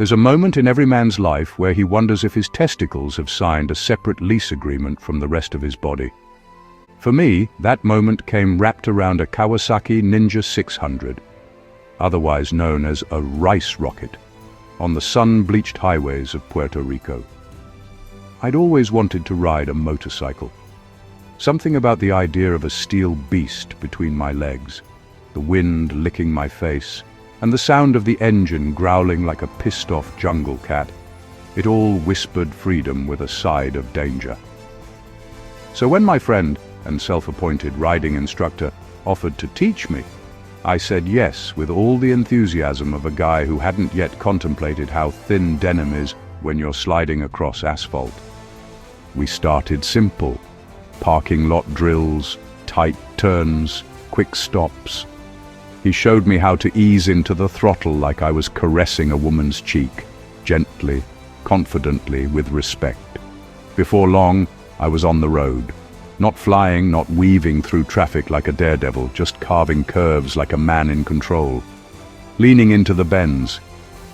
There's a moment in every man's life where he wonders if his testicles have signed a separate lease agreement from the rest of his body. For me, that moment came wrapped around a Kawasaki Ninja 600, otherwise known as a rice rocket, on the sun-bleached highways of Puerto Rico. I'd always wanted to ride a motorcycle. Something about the idea of a steel beast between my legs, the wind licking my face, and the sound of the engine growling like a pissed-off jungle cat. It all whispered freedom with a side of danger. So when my friend and self-appointed riding instructor offered to teach me, I said yes with all the enthusiasm of a guy who hadn't yet contemplated how thin denim is when you're sliding across asphalt. We started simple. Parking lot drills, tight turns, quick stops. He showed me how to ease into the throttle like I was caressing a woman's cheek, gently, confidently, with respect. Before long, I was on the road. Not flying, not weaving through traffic like a daredevil, just carving curves like a man in control. Leaning into the bends,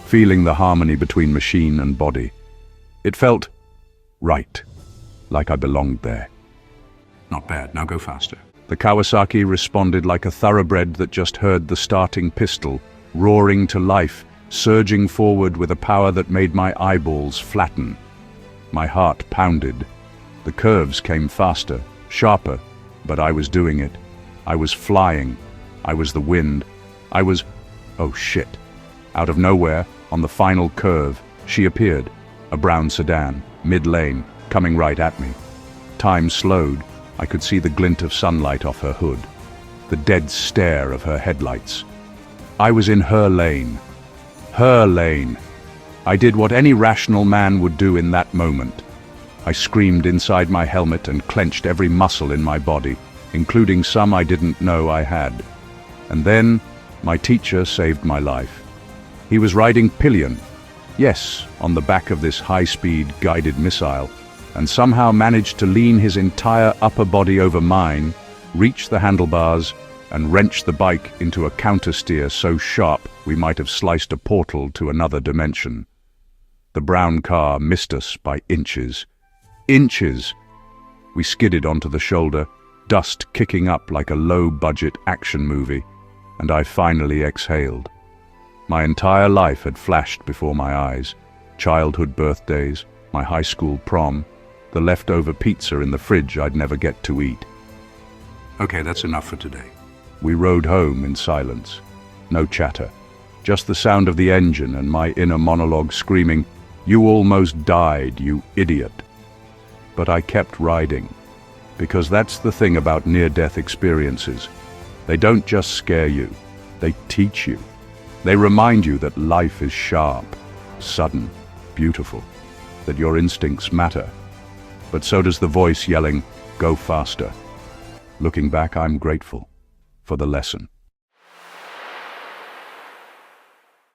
feeling the harmony between machine and body. It felt right, like I belonged there. Not bad, now go faster. The Kawasaki responded like a thoroughbred that just heard the starting pistol, roaring to life, surging forward with a power that made my eyeballs flatten. My heart pounded. The curves came faster, sharper, but I was doing it. I was flying. I was the wind. I was... oh shit. Out of nowhere, on the final curve, she appeared, a brown sedan, mid-lane, coming right at me. Time slowed. I could see the glint of sunlight off her hood, the dead stare of her headlights. I was in her lane. Her lane. I did what any rational man would do in that moment. I screamed inside my helmet and clenched every muscle in my body, including some I didn't know I had. And then, my teacher saved my life. He was riding pillion, yes, on the back of this high-speed guided missile, and somehow managed to lean his entire upper body over mine, reach the handlebars, and wrench the bike into a countersteer so sharp we might have sliced a portal to another dimension. The brown car missed us by inches. Inches! We skidded onto the shoulder, dust kicking up like a low-budget action movie, and I finally exhaled. My entire life had flashed before my eyes. Childhood birthdays, my high school prom, the leftover pizza in the fridge I'd never get to eat. Okay, that's enough for today. We rode home in silence. No chatter. Just the sound of the engine and my inner monologue screaming, "You almost died, you idiot." But I kept riding. Because that's the thing about near-death experiences. They don't just scare you. They teach you. They remind you that life is sharp, sudden, beautiful. That your instincts matter. But so does the voice yelling, "Go faster." Looking back, I'm grateful for the lesson.